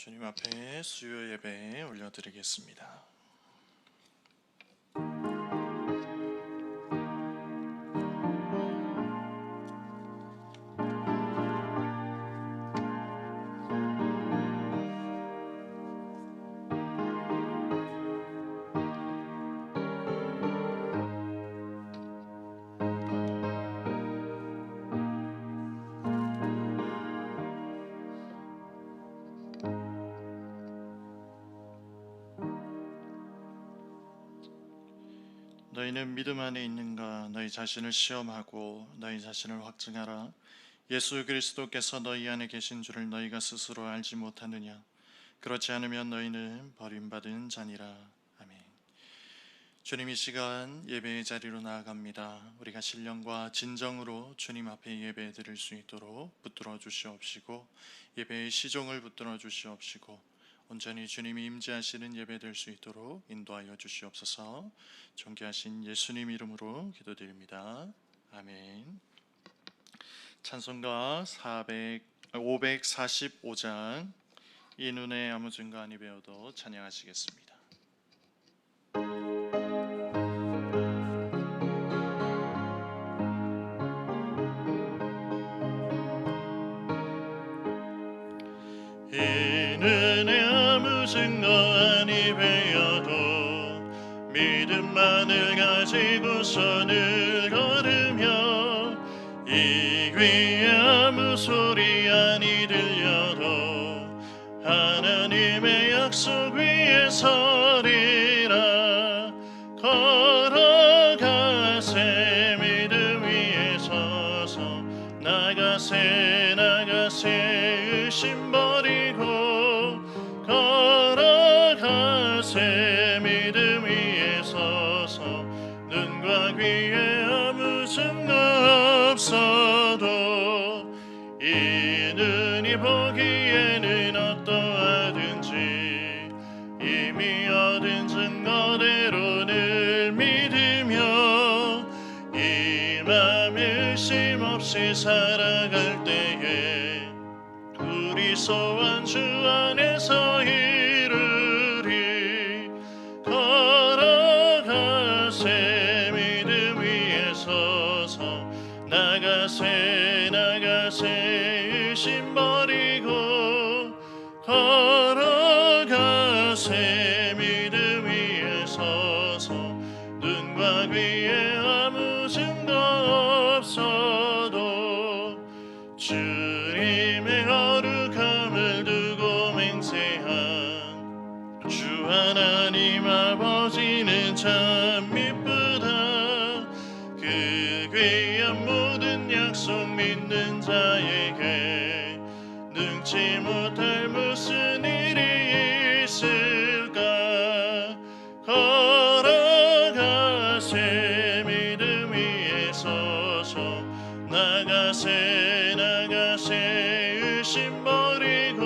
주님 앞에 수요 예배 올려드리겠습니다. 너희는 믿음 안에 있는가? 너희 자신을 시험하고 너희 자신을 확증하라. 예수 그리스도께서 너희 안에 계신 줄을 너희가 스스로 알지 못하느냐? 그렇지 않으면 너희는 버림받은 자니라. 아멘. 주님, 이 시간 예배의 자리로 나아갑니다. 우리가 신령과 진정으로 주님 앞에 예배 드릴 수 있도록 붙들어 주시옵시고, 예배의 시종을 붙들어 주시옵시고, 온전히 주님이 임재하시는 예배 될 수 있도록 인도하여 주시옵소서. 존귀하신 예수님 이름으로 기도드립니다. 아멘. 찬송가 545장 이 눈에 아무 증거 아니 배워도 찬양하시겠습니다. 이 눈에 아무 증거 아니 배워도 믿음만을 가지고서 늘 걸으며 이 귀에 아무 소리 아니 들려도 하나님의 약속 위에 서리라. 걸어가세 믿음 위에 서서 나가세 의심 버리고 걸어가세 믿음 위에 서서 눈과 귀에 아무 증거 없어도 이 눈이 보기에는 어떠하든지 이미 얻은 증거대로 늘 믿으며 이 맘 의심 없이 살아갈 때에 우리 소원 주 안에서 이루리. 걸어가세 믿음 위에 서서 나가세 의심 버리고 걸어가세 믿음 위에 서서 눈과 귀에 아무 증거 없어도 주님의 거룩함을 두고 맹세한 주 하나님 아버지는 참 미쁘다. 그 귀한 모든 약속 믿는 자에게 능치 못할 무슨 일이 있을까? 걸어가세 믿음 위에 서서 나가세 의심 버리고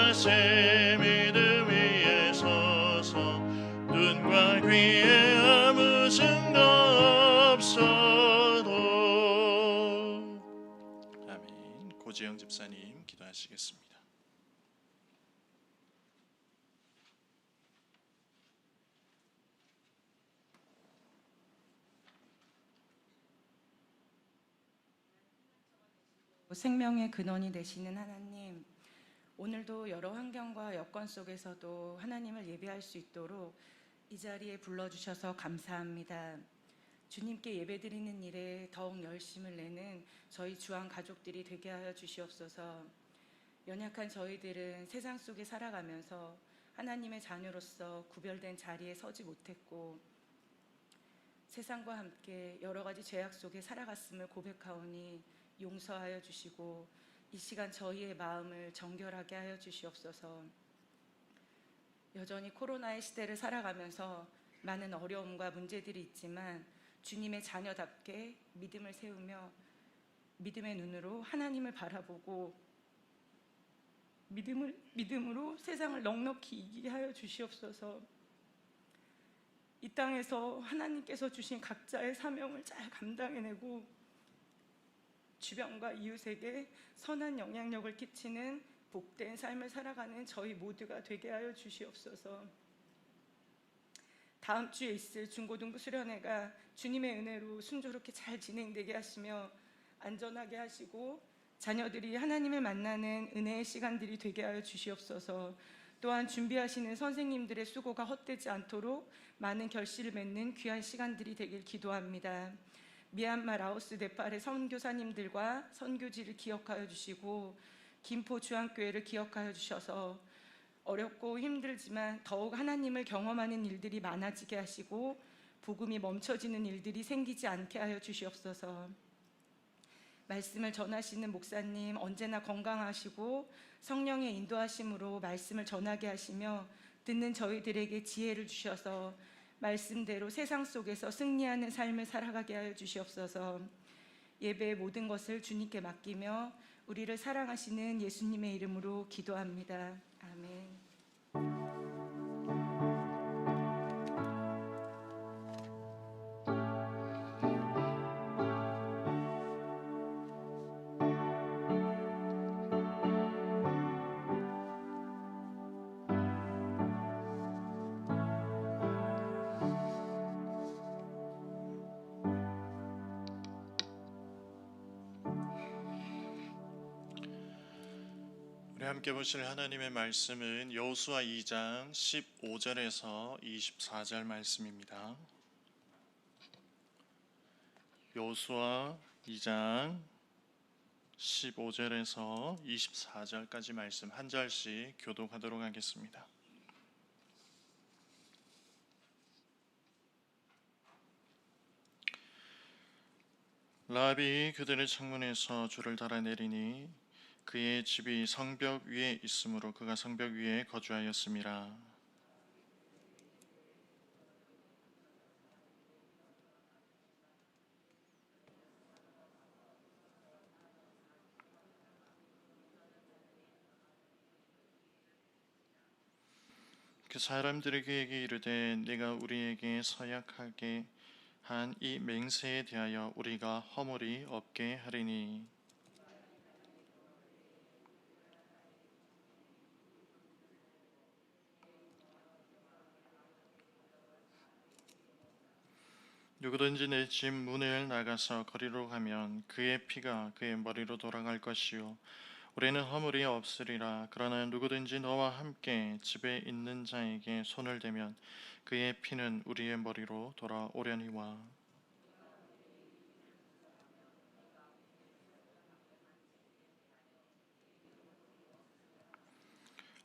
걸어가세 믿음 위에 서서 눈과 귀에 아무 증거 없어도. 아멘. 고지영 집사님 기도하시겠습니다. 생명의 근원이 되시는 하나님, 오늘도 여러 환경과 여건 속에서도 하나님을 예배할 수 있도록 이 자리에 불러주셔서 감사합니다. 주님께 예배드리는 일에 더욱 열심을 내는 저희 주한 가족들이 되게 하여 주시옵소서. 연약한 저희들은 세상 속에 살아가면서 하나님의 자녀로서 구별된 자리에 서지 못했고 세상과 함께 여러 가지 죄악 속에 살아갔음을 고백하오니 용서하여 주시고 이 시간 저희의 마음을 정결하게 하여 주시옵소서. 여전히 코로나의 시대를 살아가면서 많은 어려움과 문제들이 있지만 주님의 자녀답게 믿음을 세우며 믿음의 눈으로 하나님을 바라보고 믿음으로 세상을 넉넉히 이기게 하여 주시옵소서. 이 땅에서 하나님께서 주신 각자의 사명을 잘 감당해내고 주변과 이웃에게 선한 영향력을 끼치는 복된 삶을 살아가는 저희 모두가 되게 하여 주시옵소서. 다음 주에 있을 중고등부 수련회가 주님의 은혜로 순조롭게 잘 진행되게 하시며 안전하게 하시고 자녀들이 하나님을 만나는 은혜의 시간들이 되게 하여 주시옵소서. 또한 준비하시는 선생님들의 수고가 헛되지 않도록 많은 결실을 맺는 귀한 시간들이 되길 기도합니다. 미얀마, 라오스, 네팔의 선교사님들과 선교지를 기억하여 주시고 김포 주한교회를 기억하여 주셔서 어렵고 힘들지만 더욱 하나님을 경험하는 일들이 많아지게 하시고 복음이 멈춰지는 일들이 생기지 않게 하여 주시옵소서. 말씀을 전하시는 목사님 언제나 건강하시고 성령의 인도하심으로 말씀을 전하게 하시며 듣는 저희들에게 지혜를 주셔서 말씀대로 세상 속에서 승리하는 삶을 살아가게 하여 주시옵소서. 예배의 모든 것을 주님께 맡기며 우리를 사랑하시는 예수님의 이름으로 기도합니다. 아멘. 우리 함께 보실 하나님의 말씀은 여호수아 2장 15절에서 24절 말씀입니다. 여호수아 2장 15절에서 24절까지 말씀 한 절씩 교독하도록 하겠습니다. 라합이 그들의 창문에서 줄을 달아내리니 그의 집이 성벽 위에 있으므로 그가 성벽 위에 거주하였음이라. 그 사람들이 그에게 이르되 네가 우리에게 서약하게 한 이 맹세에 대하여 우리가 허물이 없게 하리니 누구든지 내 집 문을 나가서 거리로 가면 그의 피가 그의 머리로 돌아갈 것이요 우리는 허물이 없으리라. 그러나 누구든지 너와 함께 집에 있는 자에게 손을 대면 그의 피는 우리의 머리로 돌아오려니와.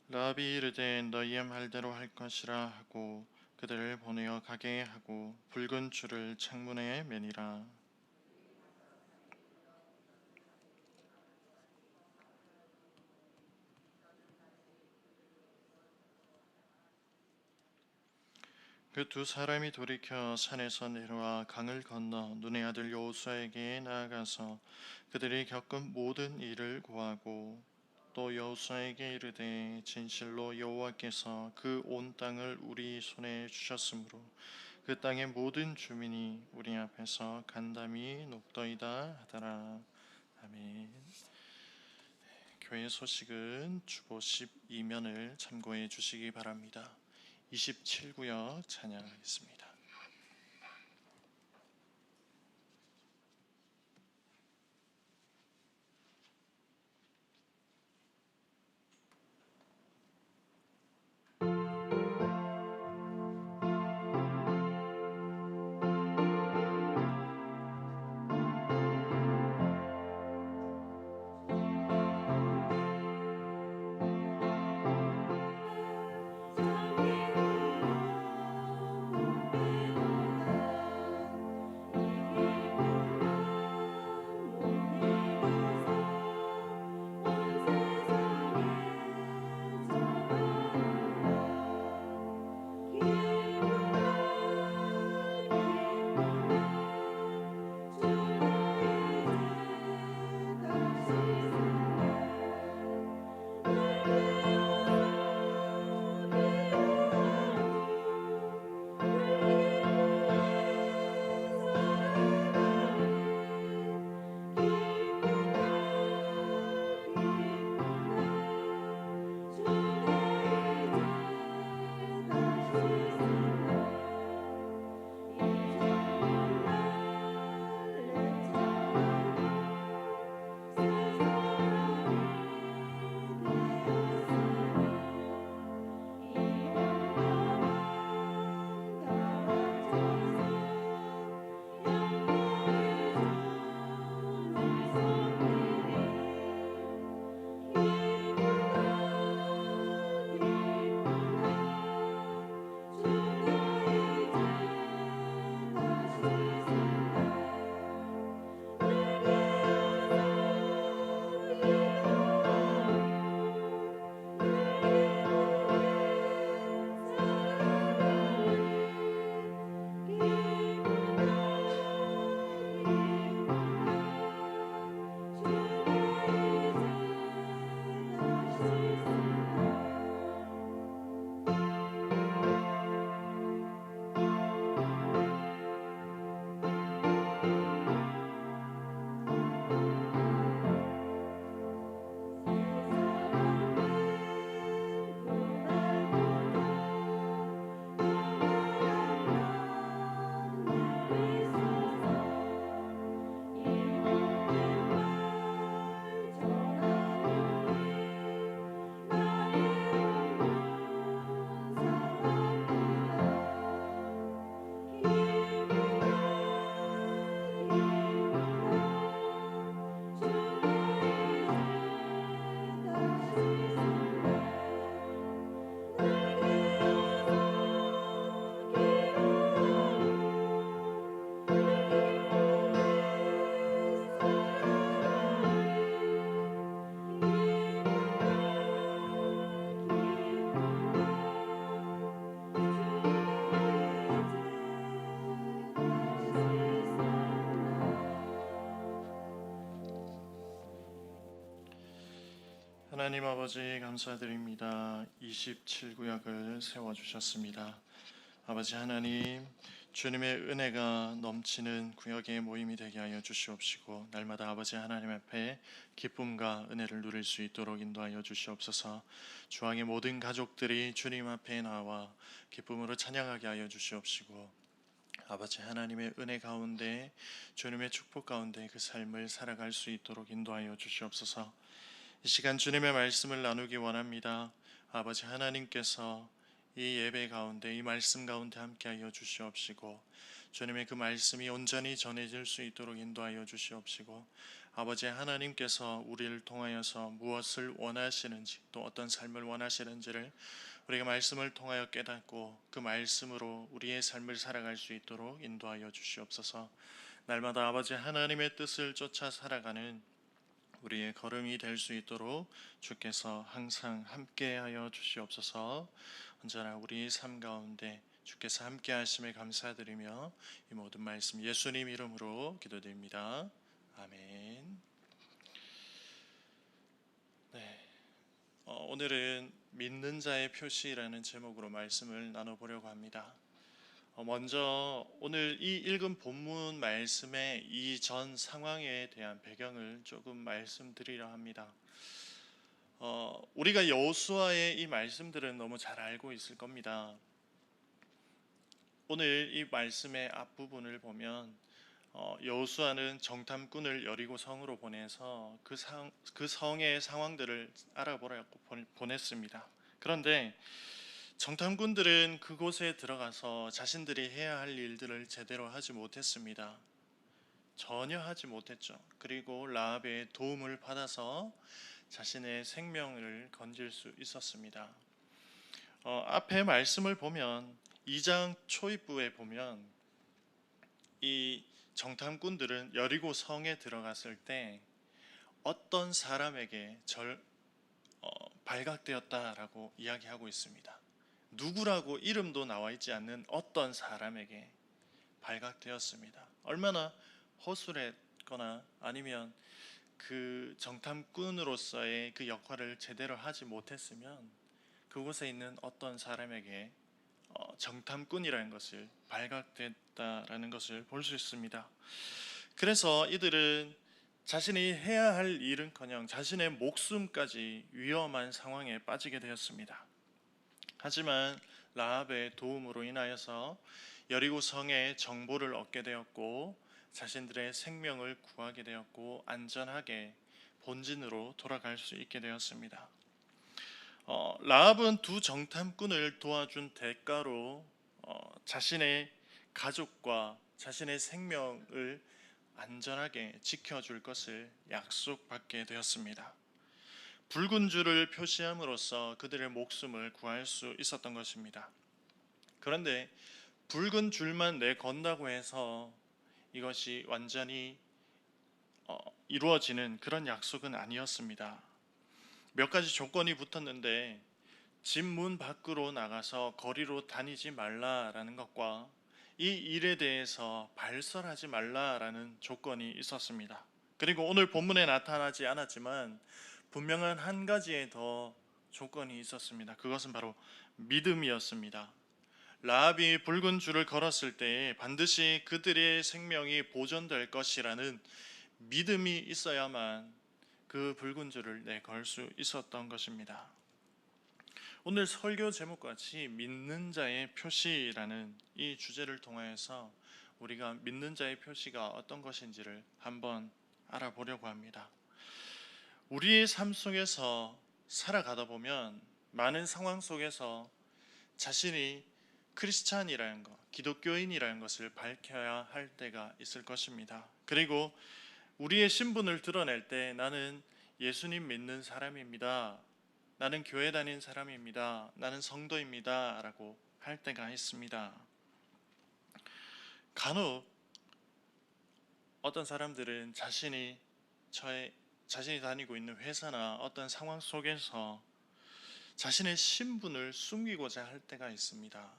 라합이 이르되 너희의 말대로 할 것이라 하고 그들을 보내어 가게 하고 붉은 줄을 창문에 매니라. 그 두 사람이 돌이켜 산에서 내려와 강을 건너 눈의 아들 여호수아에게 나아가서 그들이 겪은 모든 일을 고하고 또 여호수아에게 이르되 진실로 여호와께서 그 온 땅을 우리 손에 주셨으므로 그 땅의 모든 주민이 우리 앞에서 간담이 높더이다 하더라. 아멘. 교회 소식은 주보 12면을 참고해 주시기 바랍니다. 27구역 찬양하겠습니다. 하나님 아버지 감사드립니다. 27구역을 세워주셨습니다. 아버지 하나님, 주님의 은혜가 넘치는 구역의 모임이 되게 하여 주시옵시고 날마다 아버지 하나님 앞에 기쁨과 은혜를 누릴 수 있도록 인도하여 주시옵소서. 주왕의 모든 가족들이 주님 앞에 나와 기쁨으로 찬양하게 하여 주시옵시고 아버지 하나님의 은혜 가운데 주님의 축복 가운데 그 삶을 살아갈 수 있도록 인도하여 주시옵소서. 이 시간 주님의 말씀을 나누기 원합니다. 아버지 하나님께서 이 예배 가운데 이 말씀 가운데 함께하여 주시옵시고 주님의 그 말씀이 온전히 전해질 수 있도록 인도하여 주시옵시고 아버지 하나님께서 우리를 통하여서 무엇을 원하시는지 또 어떤 삶을 원하시는지를 우리가 말씀을 통하여 깨닫고 그 말씀으로 우리의 삶을 살아갈 수 있도록 인도하여 주시옵소서. 날마다 아버지 하나님의 뜻을 쫓아 살아가는 우리의 걸음이 될 수 있도록 주께서 항상 함께하여 주시옵소서. 언제나 우리 삶 가운데 주께서 함께하심에 감사드리며 이 모든 말씀 예수님 이름으로 기도드립니다. 아멘. 네, 오늘은 믿는 자의 표시라는 제목으로 말씀을 나눠보려고 합니다. 먼저 오늘 이 읽은 본문 말씀의 이전 상황에 대한 배경을 조금 말씀드리려 합니다. 우리가 여호수아의 이 말씀들은 너무 잘 알고 있을 겁니다. 오늘 이 말씀의 앞부분을 보면 여호수아는 정탐꾼을 여리고 성으로 보내서 그 성의 상황들을 알아보라고 보냈습니다. 그런데 정탐꾼들은 그곳에 들어가서 자신들이 해야 할 일들을 제대로 하지 못했습니다. 전혀 하지 못했죠. 그리고 라합의 도움을 받아서 자신의 생명을 건질 수 있었습니다. 앞에 말씀을 보면 2장 초입부에 보면 이 정탐꾼들은 여리고 성에 들어갔을 때 어떤 사람에게 발각되었다라고 이야기하고 있습니다. 누구라고 이름도 나와 있지 않는 어떤 사람에게 발각되었습니다. 얼마나 허술했거나 아니면 그 정탐꾼으로서의 그 역할을 제대로 하지 못했으면 그곳에 있는 어떤 사람에게 정탐꾼이라는 것을 발각됐다라는 것을 볼 수 있습니다. 그래서 이들은 자신이 해야 할 일은커녕 자신의 목숨까지 위험한 상황에 빠지게 되었습니다. 하지만 라합의 도움으로 인하여서 여리고 성의 정보를 얻게 되었고 자신들의 생명을 구하게 되었고 안전하게 본진으로 돌아갈 수 있게 되었습니다. 라합은 두 정탐꾼을 도와준 대가로 자신의 가족과 자신의 생명을 안전하게 지켜줄 것을 약속받게 되었습니다. 붉은 줄을 표시함으로써 그들의 목숨을 구할 수 있었던 것입니다. 그런데 붉은 줄만 내건다고 해서 이것이 완전히 이루어지는 그런 약속은 아니었습니다. 몇 가지 조건이 붙었는데 집 문 밖으로 나가서 거리로 다니지 말라라는 것과 이 일에 대해서 발설하지 말라라는 조건이 있었습니다. 그리고 오늘 본문에 나타나지 않았지만 분명한 한 가지의 더 조건이 있었습니다. 그것은 바로 믿음이었습니다. 라합이 붉은 줄을 걸었을 때 반드시 그들의 생명이 보존될 것이라는 믿음이 있어야만 그 붉은 줄을 내걸 수 있었던 것입니다. 오늘 설교 제목과 같이 믿는 자의 표시라는 이 주제를 통하여서 우리가 믿는 자의 표시가 어떤 것인지를 한번 알아보려고 합니다. 우리의 삶 속에서 살아가다 보면 많은 상황 속에서 자신이 크리스찬이라는 것, 기독교인이라는 것을 밝혀야 할 때가 있을 것입니다. 그리고 우리의 신분을 드러낼 때 나는 예수님 믿는 사람입니다. 나는 교회 다니는 사람입니다. 나는 성도입니다. 라고 할 때가 있습니다. 간혹 어떤 사람들은 자신이 다니고 있는 회사나 어떤 상황 속에서 자신의 신분을 숨기고자 할 때가 있습니다.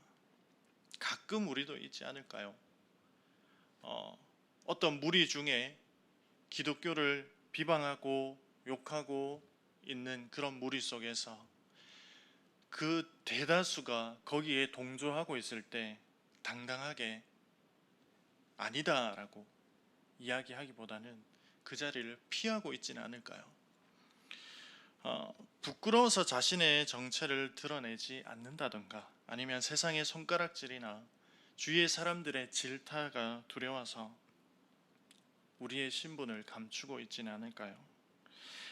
가끔 우리도 있지 않을까요? 어떤 무리 중에 기독교를 비방하고 욕하고 있는 그런 무리 속에서 그 대다수가 거기에 동조하고 있을 때 당당하게 아니다라고 이야기하기보다는 그 자리를 피하고 있지는 않을까요? 부끄러워서 자신의 정체를 드러내지 않는다던가 아니면 세상의 손가락질이나 주위의 사람들의 질타가 두려워서 우리의 신분을 감추고 있지는 않을까요?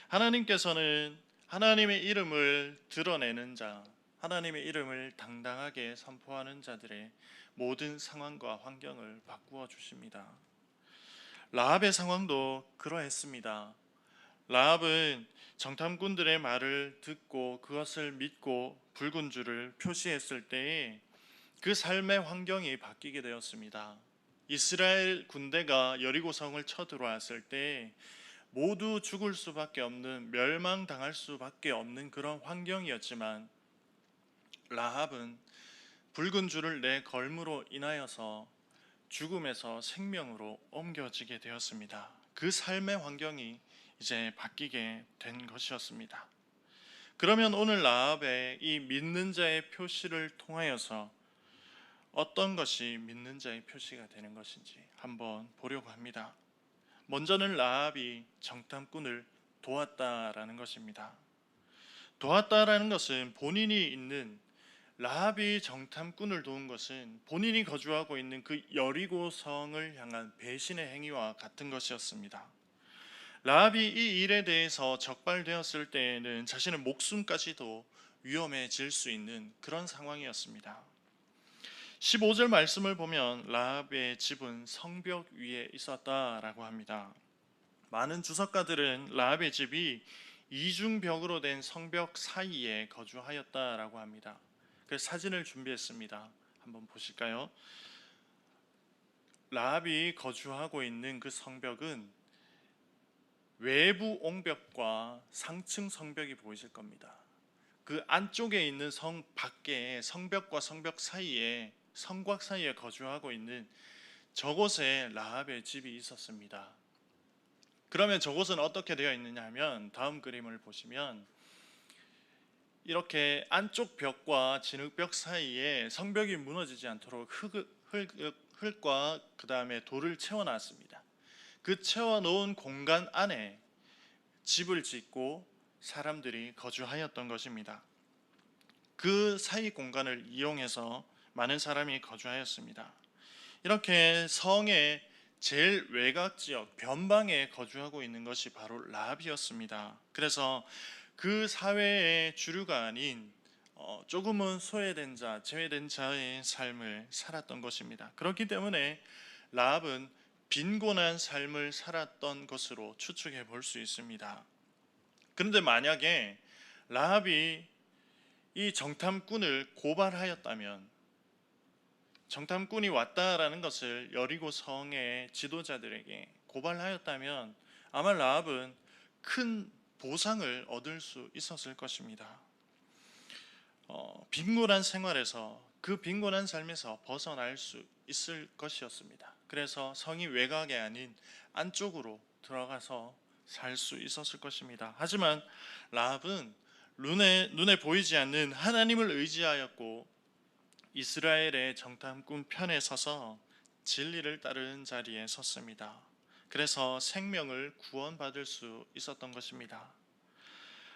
하나님께서는 하나님의 이름을 드러내는 자, 하나님의 이름을 당당하게 선포하는 자들의 모든 상황과 환경을 바꾸어 주십니다. 라합의 상황도 그러했습니다. 라합은 정탐꾼들의 말을 듣고 그것을 믿고 붉은 줄을 표시했을 때에 그 삶의 환경이 바뀌게 되었습니다. 이스라엘 군대가 여리고성을 쳐들어왔을 때 모두 죽을 수밖에 없는, 멸망당할 수밖에 없는 그런 환경이었지만 라합은 붉은 줄을 내걸음으로 인하여서 죽음에서 생명으로 옮겨지게 되었습니다. 그 삶의 환경이 이제 바뀌게 된 것이었습니다. 그러면 오늘 라합의 이 믿는 자의 표시를 통하여서 어떤 것이 믿는 자의 표시가 되는 것인지 한번 보려고 합니다. 먼저는 라합이 정탐꾼을 도왔다라는 것입니다. 도왔다라는 것은 본인이 있는, 라합이 정탐꾼을 도운 것은 본인이 거주하고 있는 그 여리고 성을 향한 배신의 행위와 같은 것이었습니다. 라합이 이 일에 대해서 적발되었을 때에는 자신의 목숨까지도 위험해질 수 있는 그런 상황이었습니다. 15절 말씀을 보면 라합의 집은 성벽 위에 있었다라고 합니다. 많은 주석가들은 라합의 집이 이중벽으로 된 성벽 사이에 거주하였다라고 합니다. 그래서 사진을 준비했습니다. 한번 보실까요? 라합이 거주하고 있는 그 성벽은 외부 옹벽과 상층 성벽이 보이실 겁니다. 그 안쪽에 있는 성 밖에 성벽과 성벽 사이에, 성곽 사이에 거주하고 있는 저곳에 라합의 집이 있었습니다. 그러면 저곳은 어떻게 되어 있느냐 하면 다음 그림을 보시면 이렇게 안쪽 벽과 진흙벽 사이에 성벽이 무너지지 않도록 흙과 그 다음에 돌을 채워놨습니다. 그 채워놓은 공간 안에 집을 짓고 사람들이 거주하였던 것입니다. 그 사이 공간을 이용해서 많은 사람이 거주하였습니다. 이렇게 성의 제일 외곽 지역 변방에 거주하고 있는 것이 바로 라합이었습니다. 그래서 그 사회의 주류가 아닌 조금은 소외된 자, 제외된 자의 삶을 살았던 것입니다. 그렇기 때문에 라합은 빈곤한 삶을 살았던 것으로 추측해 볼 수 있습니다. 그런데 만약에 라합이 이 정탐꾼을 고발하였다면, 정탐꾼이 왔다라는 것을 여리고 성의 지도자들에게 고발하였다면 아마 라합은 큰 보상을 얻을 수 있었을 것입니다. 빈곤한 생활에서, 그 빈곤한 삶에서 벗어날 수 있을 것이었습니다. 그래서 성이 외곽이 아닌 안쪽으로 들어가서 살 수 있었을 것입니다. 하지만 라합은 눈에 보이지 않는 하나님을 의지하였고 이스라엘의 정탐꾼 편에 서서 진리를 따르는 자리에 섰습니다. 그래서 생명을 구원받을 수 있었던 것입니다.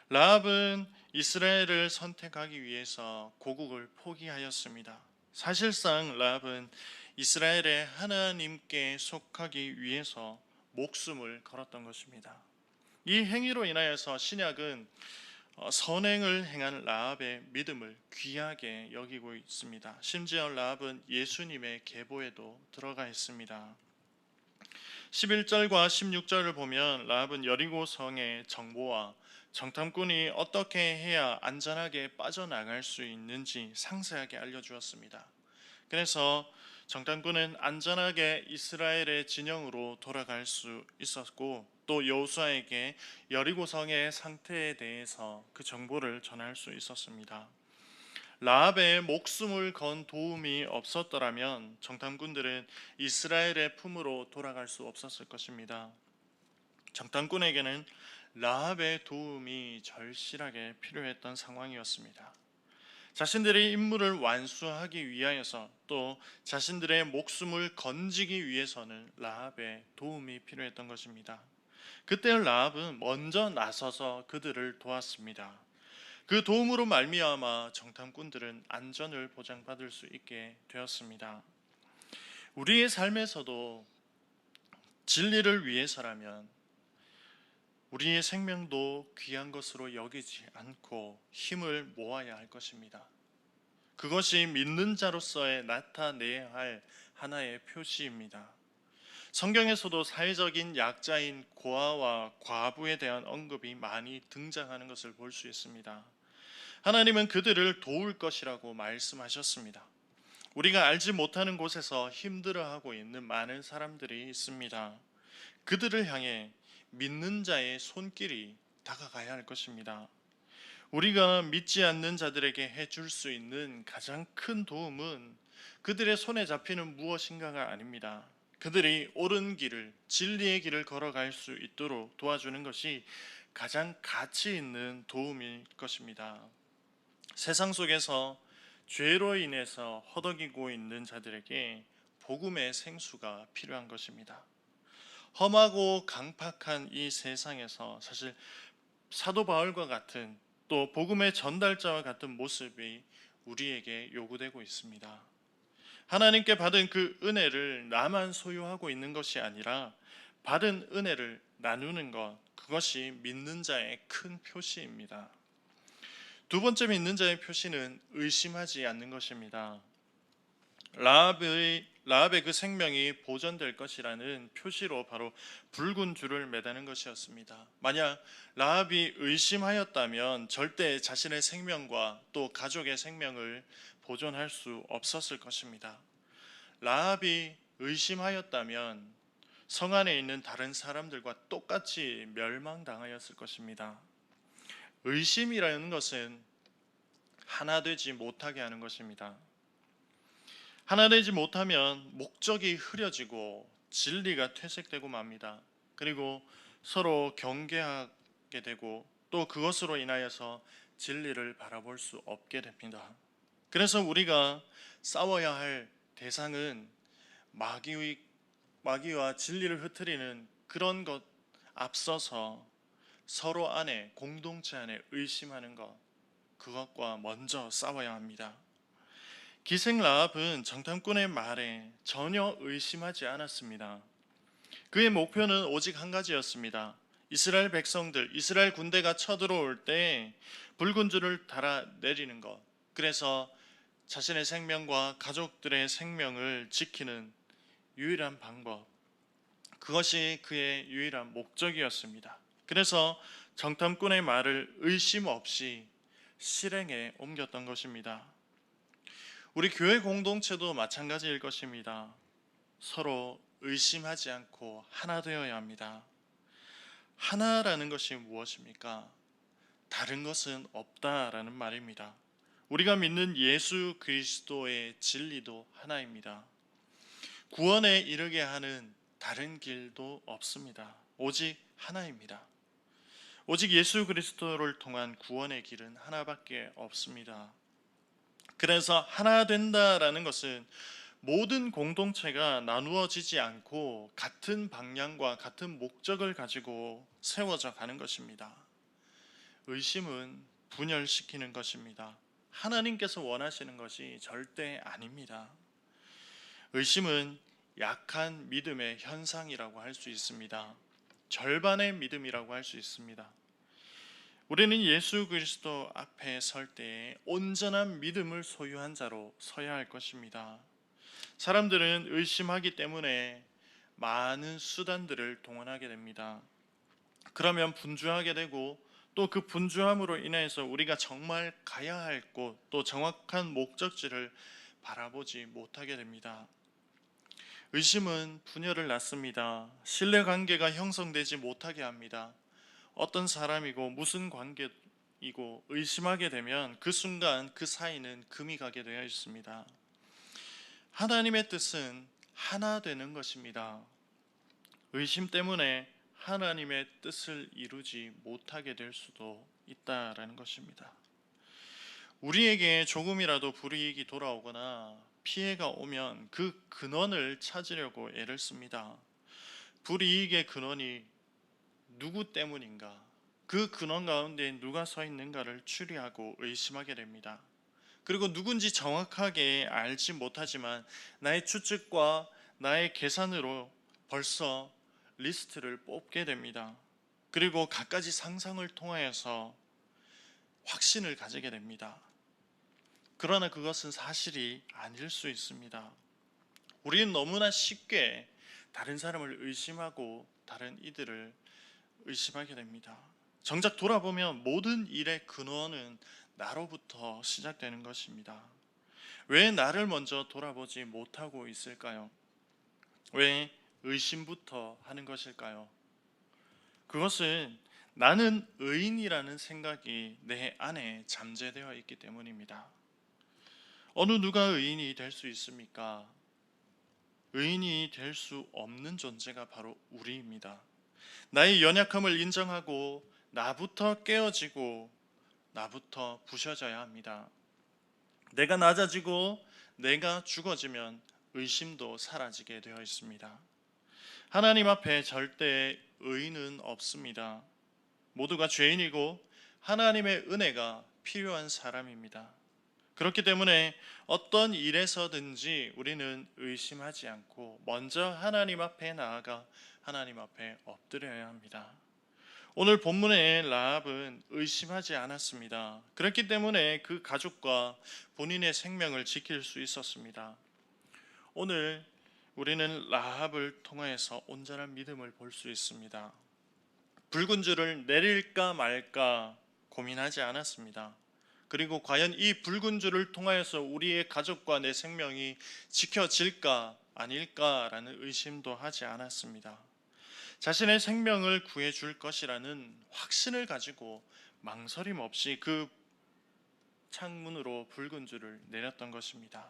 라합은 이스라엘을 선택하기 위해서 고국을 포기하였습니다. 사실상 라합은 이스라엘의 하나님께 속하기 위해서 목숨을 걸었던 것입니다. 이 행위로 인하여서 신약은 선행을 행한 라합의 믿음을 귀하게 여기고 있습니다. 심지어 라합은 예수님의 계보에도 들어가 있습니다. 11절과 16절을 보면 라합은 여리고 성의 정보와 정탐꾼이 어떻게 해야 안전하게 빠져나갈 수 있는지 상세하게 알려주었습니다. 그래서 정탐꾼은 안전하게 이스라엘의 진영으로 돌아갈 수 있었고 또 여호수아에게 여리고 성의 상태에 대해서 그 정보를 전할 수 있었습니다. 라합의 목숨을 건 도움이 없었더라면 정탐꾼들은 이스라엘의 품으로 돌아갈 수 없었을 것입니다. 정탐꾼에게는 라합의 도움이 절실하게 필요했던 상황이었습니다. 자신들의 임무를 완수하기 위하여서 또 자신들의 목숨을 건지기 위해서는 라합의 도움이 필요했던 것입니다. 그때 라합은 먼저 나서서 그들을 도왔습니다. 그 도움으로 말미암아 정탐꾼들은 안전을 보장받을 수 있게 되었습니다. 우리의 삶에서도 진리를 위해서라면 우리의 생명도 귀한 것으로 여기지 않고 힘을 모아야 할 것입니다. 그것이 믿는 자로서의 나타내야 할 하나의 표시입니다. 성경에서도 사회적인 약자인 고아와 과부에 대한 언급이 많이 등장하는 것을 볼 수 있습니다. 하나님은 그들을 도울 것이라고 말씀하셨습니다. 우리가 알지 못하는 곳에서 힘들어하고 있는 많은 사람들이 있습니다. 그들을 향해 믿는 자의 손길이 다가가야 할 것입니다. 우리가 믿지 않는 자들에게 해줄 수 있는 가장 큰 도움은 그들의 손에 잡히는 무엇인가가 아닙니다. 그들이 옳은 길을, 진리의 길을 걸어갈 수 있도록 도와주는 것이 가장 가치 있는 도움일 것입니다. 세상 속에서 죄로 인해서 허덕이고 있는 자들에게 복음의 생수가 필요한 것입니다. 험하고 강팍한 이 세상에서 사실 사도 바울과 같은 또 복음의 전달자와 같은 모습이 우리에게 요구되고 있습니다. 하나님께 받은 그 은혜를 나만 소유하고 있는 것이 아니라 받은 은혜를 나누는 것, 그것이 믿는 자의 큰 표시입니다. 두 번째 믿는 자의 표시는 의심하지 않는 것입니다. 라합의 그 생명이 보존될 것이라는 표시로 바로 붉은 줄을 매다는 것이었습니다. 만약 라합이 의심하였다면 절대 자신의 생명과 또 가족의 생명을 보존할 수 없었을 것입니다. 라합이 의심하였다면 성 안에 있는 다른 사람들과 똑같이 멸망당하였을 것입니다. 의심이라는 것은 하나 되지 못하게 하는 것입니다. 하나 되지 못하면 목적이 흐려지고 진리가 퇴색되고 맙니다. 그리고 서로 경계하게 되고 또 그것으로 인하여서 진리를 바라볼 수 없게 됩니다. 그래서 우리가 싸워야 할 대상은 마귀와 진리를 흩트리는 그런 것 앞서서 서로 안에 공동체 안에 의심하는 것, 그것과 먼저 싸워야 합니다. 기생 라합은 정탐꾼의 말에 전혀 의심하지 않았습니다. 그의 목표는 오직 한 가지였습니다. 이스라엘 백성들, 이스라엘 군대가 쳐들어올 때 붉은 줄을 달아 내리는 것. 그래서 자신의 생명과 가족들의 생명을 지키는 유일한 방법. 그것이 그의 유일한 목적이었습니다. 그래서 정탐꾼의 말을 의심 없이 실행에 옮겼던 것입니다. 우리 교회 공동체도 마찬가지일 것입니다. 서로 의심하지 않고 하나 되어야 합니다. 하나라는 것이 무엇입니까? 다른 것은 없다라는 말입니다. 우리가 믿는 예수 그리스도의 진리도 하나입니다. 구원에 이르게 하는 다른 길도 없습니다. 오직 하나입니다. 오직 예수 그리스도를 통한 구원의 길은 하나밖에 없습니다. 그래서 하나 된다라는 것은 모든 공동체가 나누어지지 않고 같은 방향과 같은 목적을 가지고 세워져 가는 것입니다. 의심은 분열시키는 것입니다. 하나님께서 원하시는 것이 절대 아닙니다. 의심은 약한 믿음의 현상이라고 할 수 있습니다. 절반의 믿음이라고 할 수 있습니다. 우리는 예수 그리스도 앞에 설 때에 온전한 믿음을 소유한 자로 서야 할 것입니다. 사람들은 의심하기 때문에 많은 수단들을 동원하게 됩니다. 그러면 분주하게 되고 또 그 분주함으로 인해서 우리가 정말 가야 할 곳, 또 정확한 목적지를 바라보지 못하게 됩니다. 의심은 분열을 낳습니다. 신뢰관계가 형성되지 못하게 합니다. 어떤 사람이고 무슨 관계이고 의심하게 되면 그 순간 그 사이는 금이 가게 되어 있습니다. 하나님의 뜻은 하나 되는 것입니다. 의심 때문에 하나님의 뜻을 이루지 못하게 될 수도 있다라는 것입니다. 우리에게 조금이라도 불이익이 돌아오거나 피해가 오면 그 근원을 찾으려고 애를 씁니다. 불이익의 근원이 누구 때문인가? 그 근원 가운데 누가 서 있는가를 추리하고 의심하게 됩니다. 그리고 누군지 정확하게 알지 못하지만 나의 추측과 나의 계산으로 벌써 리스트를 뽑게 됩니다. 그리고 갖가지 상상을 통하여서 확신을 가지게 됩니다. 그러나 그것은 사실이 아닐 수 있습니다. 우리는 너무나 쉽게 다른 사람을 의심하고 다른 이들을 의심하게 됩니다. 정작 돌아보면 모든 일의 근원은 나로부터 시작되는 것입니다. 왜 나를 먼저 돌아보지 못하고 있을까요? 왜 의심부터 하는 것일까요? 그것은 나는 의인이라는 생각이 내 안에 잠재되어 있기 때문입니다. 어느 누가 의인이 될 수 있습니까? 의인이 될 수 없는 존재가 바로 우리입니다. 나의 연약함을 인정하고 나부터 깨어지고 나부터 부셔져야 합니다. 내가 낮아지고 내가 죽어지면 의심도 사라지게 되어 있습니다. 하나님 앞에 절대 의인은 없습니다. 모두가 죄인이고 하나님의 은혜가 필요한 사람입니다. 그렇기 때문에 어떤 일에서든지 우리는 의심하지 않고 먼저 하나님 앞에 나아가 하나님 앞에 엎드려야 합니다. 오늘 본문의 라합은 의심하지 않았습니다. 그렇기 때문에 그 가족과 본인의 생명을 지킬 수 있었습니다. 오늘 우리는 라합을 통해서 온전한 믿음을 볼 수 있습니다. 붉은 줄을 내릴까 말까 고민하지 않았습니다. 그리고 과연 이 붉은 줄을 통하여서 우리의 가족과 내 생명이 지켜질까 아닐까라는 의심도 하지 않았습니다. 자신의 생명을 구해줄 것이라는 확신을 가지고 망설임 없이 그 창문으로 붉은 줄을 내렸던 것입니다.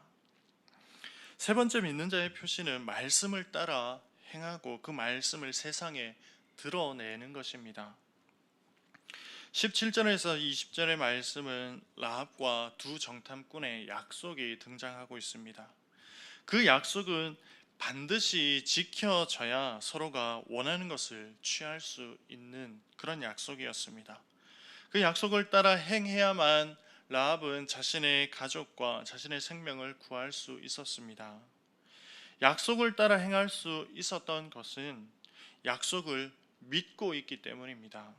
세 번째 믿는 자의 표시는 말씀을 따라 행하고 그 말씀을 세상에 드러내는 것입니다. 17절에서 20절의 말씀은 라합과 두 정탐꾼의 약속이 등장하고 있습니다. 그 약속은 반드시 지켜져야 서로가 원하는 것을 취할 수 있는 그런 약속이었습니다. 그 약속을 따라 행해야만 라합은 자신의 가족과 자신의 생명을 구할 수 있었습니다. 약속을 따라 행할 수 있었던 것은 약속을 믿고 있기 때문입니다.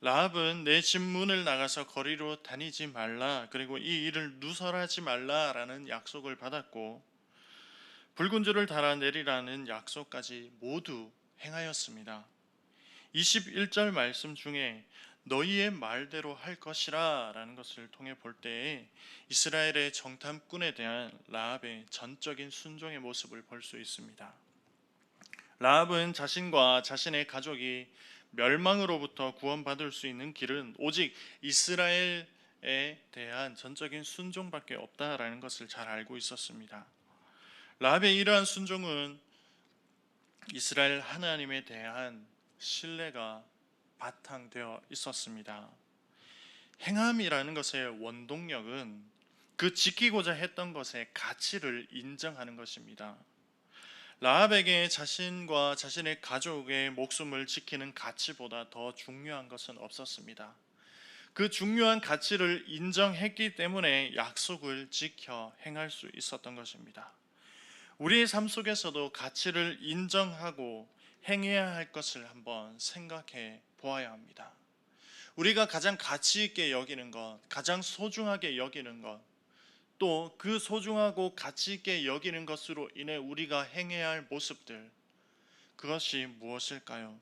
라합은 내 집 문을 나가서 거리로 다니지 말라, 그리고 이 일을 누설하지 말라라는 약속을 받았고 붉은 줄을 달아 내리라는 약속까지 모두 행하였습니다. 21절 말씀 중에 너희의 말대로 할 것이라 라는 것을 통해 볼 때에 이스라엘의 정탐꾼에 대한 라합의 전적인 순종의 모습을 볼 수 있습니다. 라합은 자신과 자신의 가족이 멸망으로부터 구원받을 수 있는 길은 오직 이스라엘에 대한 전적인 순종밖에 없다라는 것을 잘 알고 있었습니다. 라합의 이러한 순종은 이스라엘 하나님에 대한 신뢰가 바탕되어 있었습니다. 행함이라는 것의 원동력은 그 지키고자 했던 것의 가치를 인정하는 것입니다. 라합에게 자신과 자신의 가족의 목숨을 지키는 가치보다 더 중요한 것은 없었습니다. 그 중요한 가치를 인정했기 때문에 약속을 지켜 행할 수 있었던 것입니다. 우리의 삶 속에서도 가치를 인정하고 행해야 할 것을 한번 생각해 보아야 합니다. 우리가 가장 가치 있게 여기는 것, 가장 소중하게 여기는 것, 또 그 소중하고 가치 있게 여기는 것으로 인해 우리가 행해야 할 모습들, 그것이 무엇일까요?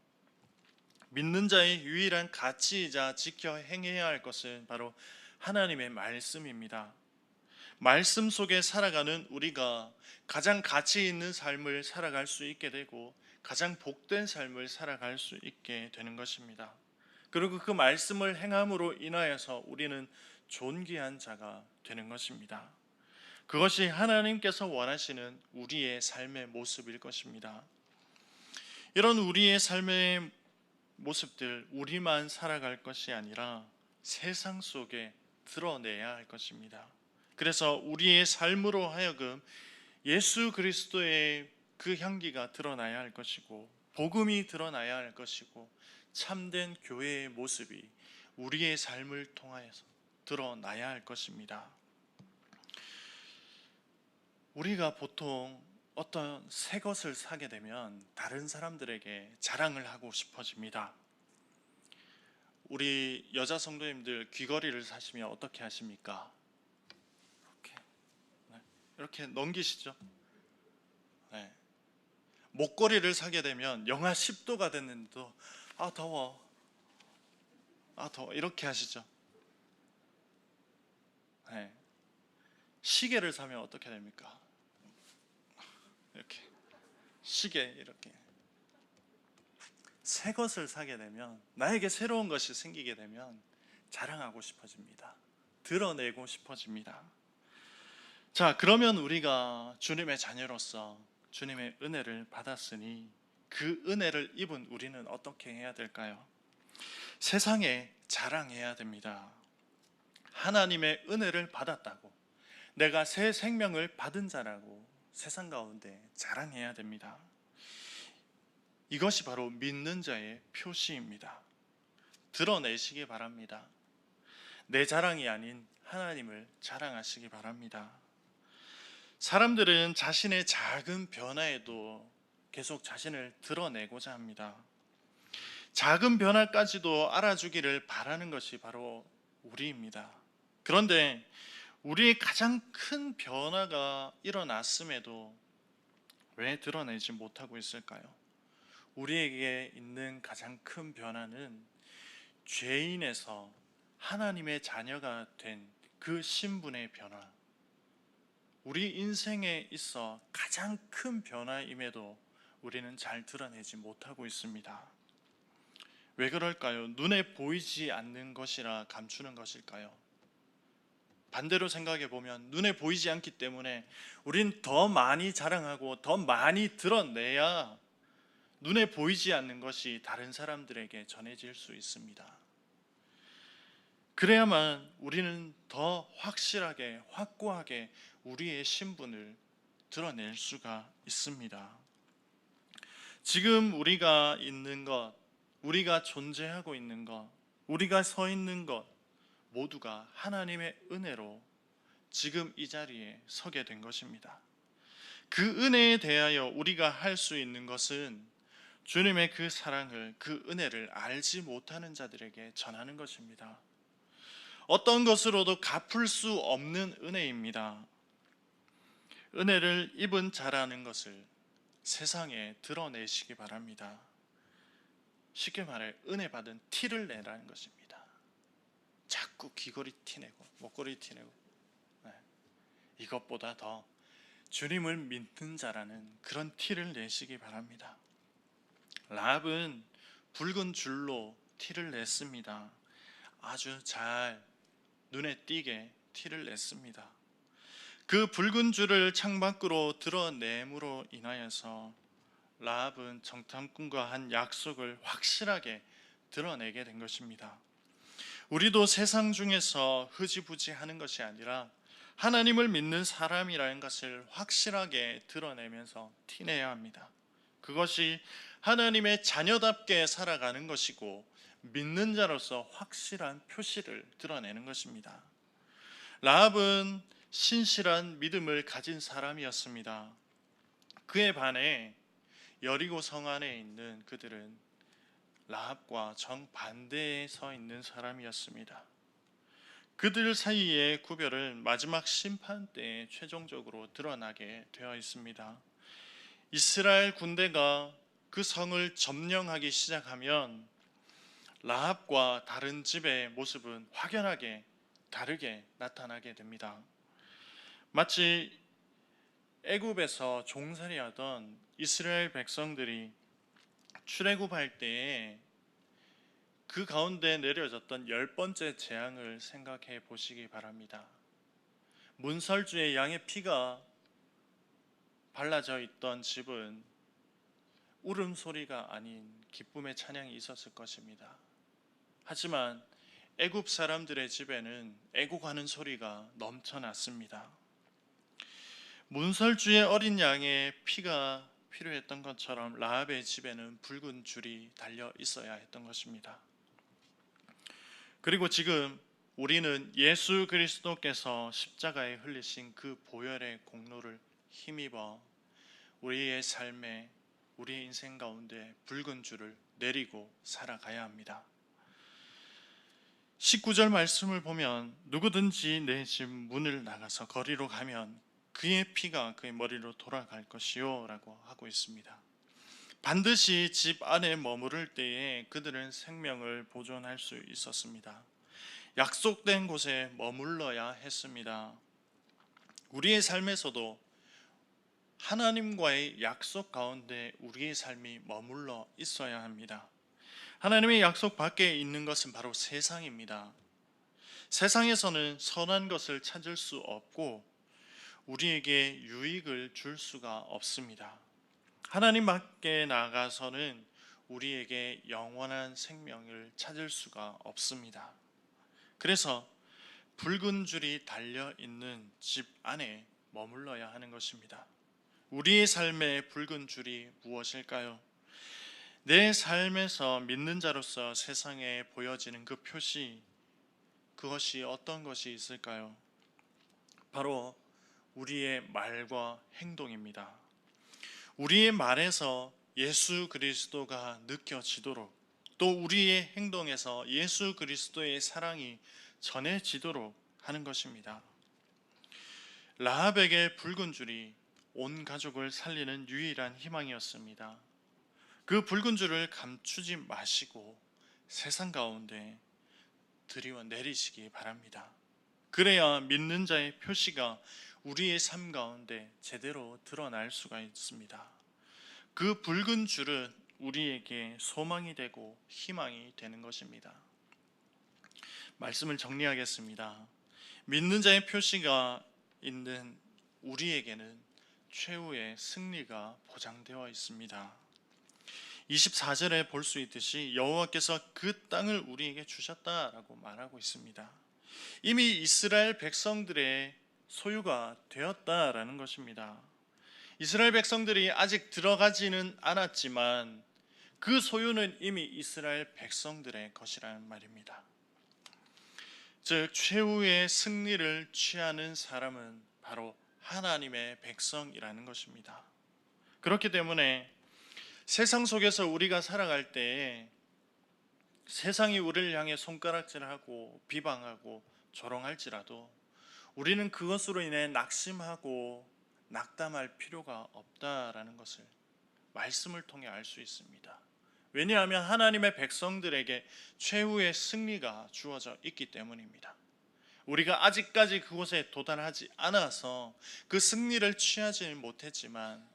믿는 자의 유일한 가치이자 지켜 행해야 할 것은 바로 하나님의 말씀입니다. 말씀 속에 살아가는 우리가 가장 가치 있는 삶을 살아갈 수 있게 되고 가장 복된 삶을 살아갈 수 있게 되는 것입니다. 그리고 그 말씀을 행함으로 인하여서 우리는 존귀한 자가 되는 것입니다. 그것이 하나님께서 원하시는 우리의 삶의 모습일 것입니다. 이런 우리의 삶의 모습들, 우리만 살아갈 것이 아니라 세상 속에 드러내야 할 것입니다. 그래서 우리의 삶으로 하여금 예수 그리스도의 그 향기가 드러나야 할 것이고, 복음이 드러나야 할 것이고, 참된 교회의 모습이 우리의 삶을 통하여서 드러나야 할 것입니다. 우리가 보통 어떤 새 것을 사게 되면 다른 사람들에게 자랑을 하고 싶어집니다. 우리 여자 성도님들 귀걸이를 사시면 어떻게 하십니까? 이렇게 넘기시죠? 네. 목걸이를 사게 되면 영하 10도가 됐는데도 더워, 더워 이렇게 하시죠? 네. 시계를 사면 어떻게 됩니까? 이렇게 시계 이렇게. 새 것을 사게 되면, 나에게 새로운 것이 생기게 되면 자랑하고 싶어집니다. 드러내고 싶어집니다. 자, 그러면 우리가 주님의 자녀로서 주님의 은혜를 받았으니 그 은혜를 입은 우리는 어떻게 해야 될까요? 세상에 자랑해야 됩니다. 하나님의 은혜를 받았다고, 내가 새 생명을 받은 자라고 세상 가운데 자랑해야 됩니다. 이것이 바로 믿는 자의 표시입니다. 드러내시기 바랍니다. 내 자랑이 아닌 하나님을 자랑하시기 바랍니다. 사람들은 자신의 작은 변화에도 계속 자신을 드러내고자 합니다. 작은 변화까지도 알아주기를 바라는 것이 바로 우리입니다. 그런데 우리의 가장 큰 변화가 일어났음에도 왜 드러내지 못하고 있을까요? 우리에게 있는 가장 큰 변화는 죄인에서 하나님의 자녀가 된 그 신분의 변화, 우리 인생에 있어 가장 큰 변화임에도 우리는 잘 드러내지 못하고 있습니다. 왜 그럴까요? 눈에 보이지 않는 것이라 감추는 것일까요? 반대로 생각해 보면 눈에 보이지 않기 때문에 우린 더 많이 자랑하고 더 많이 드러내야 눈에 보이지 않는 것이 다른 사람들에게 전해질 수 있습니다. 그래야만 우리는 더 확실하게, 확고하게 우리의 신분을 드러낼 수가 있습니다. 지금 우리가 있는 것, 우리가 존재하고 있는 것, 우리가 서 있는 것 모두가 하나님의 은혜로 지금 이 자리에 서게 된 것입니다. 그 은혜에 대하여 우리가 할 수 있는 것은 주님의 그 사랑을, 그 은혜를 알지 못하는 자들에게 전하는 것입니다. 어떤 것으로도 갚을 수 없는 은혜입니다. 은혜를 입은 자라는 것을 세상에 드러내시기 바랍니다. 쉽게 말해 은혜 받은 티를 내라는 것입니다. 자꾸 귀걸이 티내고 목걸이 티내고, 이것보다 더 주님을 믿는 자라는 그런 티를 내시기 바랍니다. 라합은 붉은 줄로 티를 냈습니다. 아주 잘 눈에 띄게 티를 냈습니다. 그 붉은 줄을 창밖으로 드러냄으로 인하여서 라합은 정탐꾼과 한 약속을 확실하게 드러내게 된 것입니다. 우리도 세상 중에서 흐지부지하는 것이 아니라 하나님을 믿는 사람이라는 것을 확실하게 드러내면서 티내야 합니다. 그것이 하나님의 자녀답게 살아가는 것이고 믿는 자로서 확실한 표시를 드러내는 것입니다. 라합은 신실한 믿음을 가진 사람이었습니다. 그에 반해 여리고 성 안에 있는 그들은 라합과 정반대에 서 있는 사람이었습니다. 그들 사이의 구별은 마지막 심판 때에 최종적으로 드러나게 되어 있습니다. 이스라엘 군대가 그 성을 점령하기 시작하면 라합과 다른 집의 모습은 확연하게 다르게 나타나게 됩니다. 마치 애굽에서 종살이하던 이스라엘 백성들이 출애굽할 때에 그 가운데 내려졌던 10번째 재앙을 생각해 보시기 바랍니다. 문설주에 양의 피가 발라져 있던 집은 울음소리가 아닌 기쁨의 찬양이 있었을 것입니다. 하지만 애굽 사람들의 집에는 애곡하는 소리가 넘쳐났습니다. 문설주의 어린 양의 피가 필요했던 것처럼 라합의 집에는 붉은 줄이 달려 있어야 했던 것입니다. 그리고 지금 우리는 예수 그리스도께서 십자가에 흘리신 그 보혈의 공로를 힘입어 우리의 삶에, 우리의 인생 가운데 붉은 줄을 내리고 살아가야 합니다. 19절 말씀을 보면 누구든지 내 집 문을 나가서 거리로 가면 그의 피가 그의 머리로 돌아갈 것이요 라고 하고 있습니다. 반드시 집 안에 머무를 때에 그들은 생명을 보존할 수 있었습니다. 약속된 곳에 머물러야 했습니다. 우리의 삶에서도 하나님과의 약속 가운데 우리의 삶이 머물러 있어야 합니다. 하나님의 약속 밖에 있는 것은 바로 세상입니다. 세상에서는 선한 것을 찾을 수 없고 우리에게 유익을 줄 수가 없습니다. 하나님 밖에 나가서는 우리에게 영원한 생명을 찾을 수가 없습니다. 그래서 붉은 줄이 달려 있는 집 안에 머물러야 하는 것입니다. 우리의 삶의 붉은 줄이 무엇일까요? 내 삶에서 믿는 자로서 세상에 보여지는 그 표시, 그것이 어떤 것이 있을까요? 바로 우리의 말과 행동입니다. 우리의 말에서 예수 그리스도가 느껴지도록, 또 우리의 행동에서 예수 그리스도의 사랑이 전해지도록 하는 것입니다. 라합에게 붉은 줄이 온 가족을 살리는 유일한 희망이었습니다. 그 붉은 줄을 감추지 마시고 세상 가운데 들이워 내리시기 바랍니다. 그래야 믿는 자의 표시가 우리의 삶 가운데 제대로 드러날 수가 있습니다. 그 붉은 줄은 우리에게 소망이 되고 희망이 되는 것입니다. 말씀을 정리하겠습니다. 믿는 자의 표시가 있는 우리에게는 최후의 승리가 보장되어 있습니다. 24절에 볼 수 있듯이 여호와께서 그 땅을 우리에게 주셨다라고 말하고 있습니다. 이미 이스라엘 백성들의 소유가 되었다라는 것입니다. 이스라엘 백성들이 아직 들어가지는 않았지만 그 소유는 이미 이스라엘 백성들의 것이라는 말입니다. 즉 최후의 승리를 취하는 사람은 바로 하나님의 백성이라는 것입니다. 그렇기 때문에 세상 속에서 우리가 살아갈 때에 세상이 우리를 향해 손가락질하고 비방하고 조롱할지라도 우리는 그것으로 인해 낙심하고 낙담할 필요가 없다라는 것을 말씀을 통해 알 수 있습니다. 왜냐하면 하나님의 백성들에게 최후의 승리가 주어져 있기 때문입니다. 우리가 아직까지 그곳에 도달하지 않아서 그 승리를 취하지 못했지만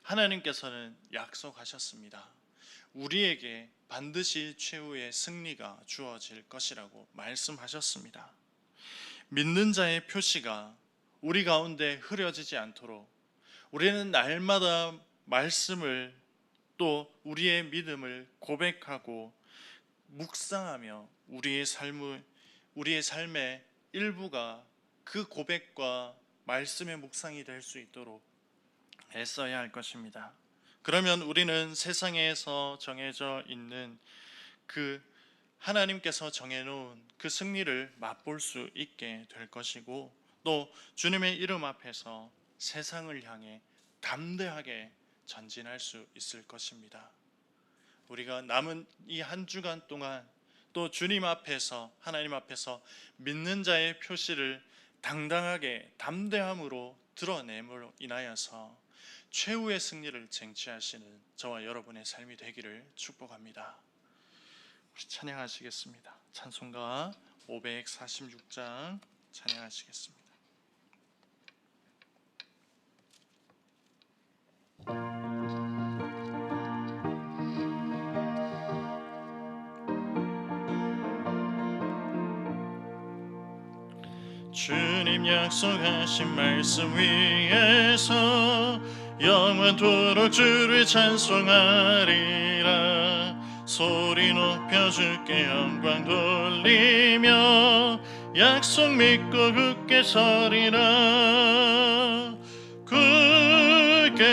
하나님께서는 약속하셨습니다. 우리에게 반드시 최후의 승리가 주어질 것이라고 말씀하셨습니다. 믿는 자의 표시가 우리 가운데 흐려지지 않도록 우리는 날마다 말씀을 또 우리의 믿음을 고백하고 묵상하며 우리의 삶의 일부가 그 고백과 말씀의 묵상이 될 수 있도록 애써야 할 것입니다. 그러면 우리는 세상에서 정해져 있는 그 하나님께서 정해놓은 그 승리를 맛볼 수 있게 될 것이고 또 주님의 이름 앞에서 세상을 향해 담대하게 전진할 수 있을 것입니다. 우리가 남은 이 한 주간 동안 또 주님 앞에서 하나님 앞에서 믿는 자의 표시를 당당하게 담대함으로 드러냄으로 인하여서 최후의 승리를 쟁취하시는 저와 여러분의 삶이 되기를 축복합니다. 우리 찬양하시겠습니다. 찬송가 546장 찬양하시겠습니다. 주님 약속하신 말씀 위에서 영원토록 주를 찬송하리라. 소리 높여 주께 영광 돌리며 약속 믿고 굳게 서리라. 굳게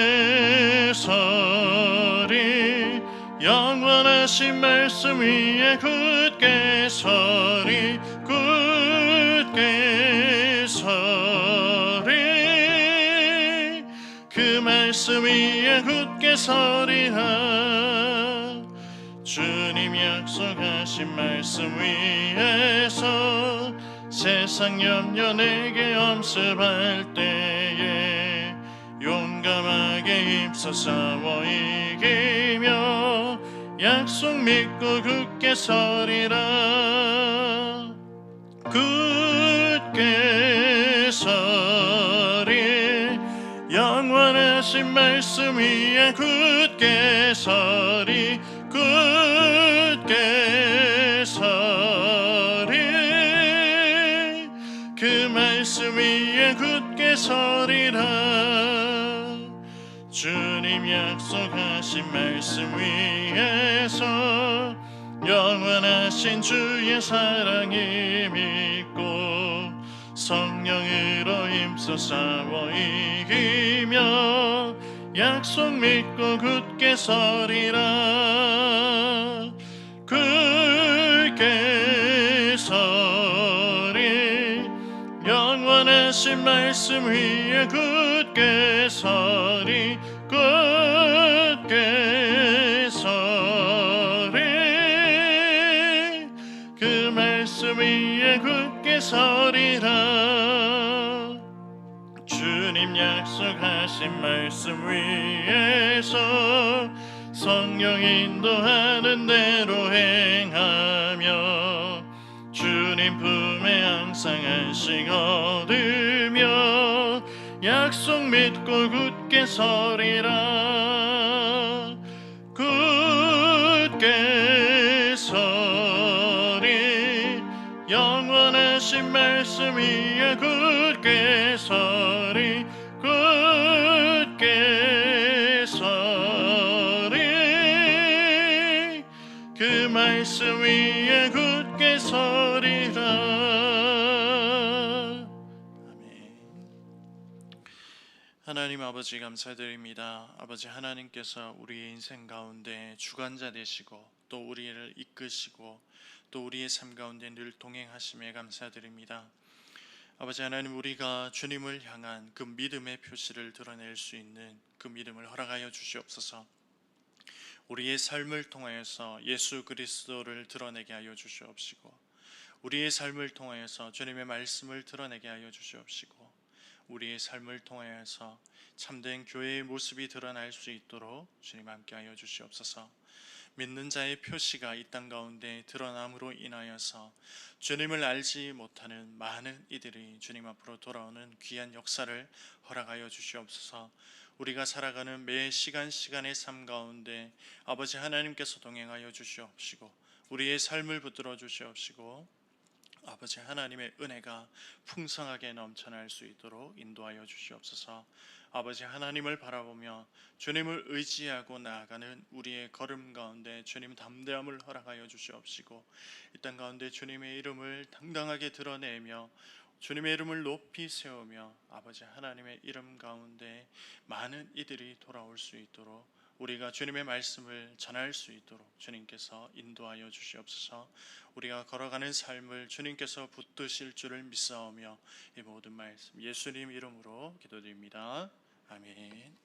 서리 영원하신 말씀 위에 굳게 서리. 굳게 서리 그 말씀 위에 굳게 서리라. 주님 약속하신 말씀 위에서 세상 염려 내게 엄습할 때에 용감하게 힘써 싸워 이기며 약속 믿고 굳게 서리라. 굳게 서리 영원하신 말씀 위에 굳게 서리. 굳게 서리 그 말씀 위에 굳게 서리라. 주님 약속하신 말씀 위에서 영원하신 주의 사랑이 믿고 성령으로 힘써 싸워 이기며 약속 믿고 굳게 서리라. 굳게 서리 영원하신 말씀 위에 굳게 서리. 굳게 서리 그 말씀 위에 굳게 서리라. 주님 약속하신 말씀 위에서 성령 인도하는 대로 행하며 주님 품에 항상 안식 얻으며 약속 믿고 굳게 서리라. 굳게 서리 영원하신 말씀 위에 굳게 서리. 굳게 서리 그 말씀 위에 굳게 서리라. 아멘. 하나님 아버지 감사드립니다. 아버지 하나님께서 우리의 인생 가운데 주관자 되시고 또 우리를 이끄시고 또 우리의 삶 가운데 늘 동행하심에 감사드립니다. 아버지 하나님, 우리가 주님을 향한 그 믿음의 표시를 드러낼 수 있는 그 믿음을 허락하여 주시옵소서. 우리의 삶을 통하여서 예수 그리스도를 드러내게 하여 주시옵시고 우리의 삶을 통하여서 주님의 말씀을 드러내게 하여 주시옵시고 우리의 삶을 통하여서 참된 교회의 모습이 드러날 수 있도록 주님 함께하여 주시옵소서. 믿는 자의 표시가 이 땅 가운데 드러남으로 인하여서 주님을 알지 못하는 많은 이들이 주님 앞으로 돌아오는 귀한 역사를 허락하여 주시옵소서. 우리가 살아가는 매 시간의 삶 가운데 아버지 하나님께서 동행하여 주시옵시고 우리의 삶을 붙들어 주시옵시고 아버지 하나님의 은혜가 풍성하게 넘쳐날 수 있도록 인도하여 주시옵소서. 아버지 하나님을 바라보며 주님을 의지하고 나아가는 우리의 걸음 가운데 주님 담대함을 허락하여 주시옵시고 이 땅 가운데 주님의 이름을 당당하게 드러내며 주님의 이름을 높이 세우며 아버지 하나님의 이름 가운데 많은 이들이 돌아올 수 있도록 우리가 주님의 말씀을 전할 수 있도록 주님께서 인도하여 주시옵소서. 우리가 걸어가는 삶을 주님께서 붙드실 줄을 믿사오며 이 모든 말씀 예수님 이름으로 기도드립니다. 아멘.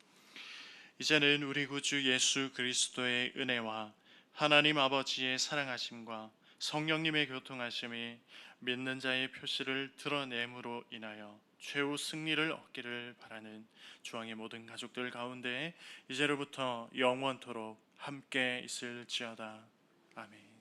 이제는 우리 구주 예수 그리스도의 은혜와 하나님 아버지의 사랑하심과 성령님의 교통하심이 믿는 자의 표시를 드러냄으로 인하여 최후 승리를 얻기를 바라는 주왕의 모든 가족들 가운데 이제로부터 영원토록 함께 있을지어다. 아멘.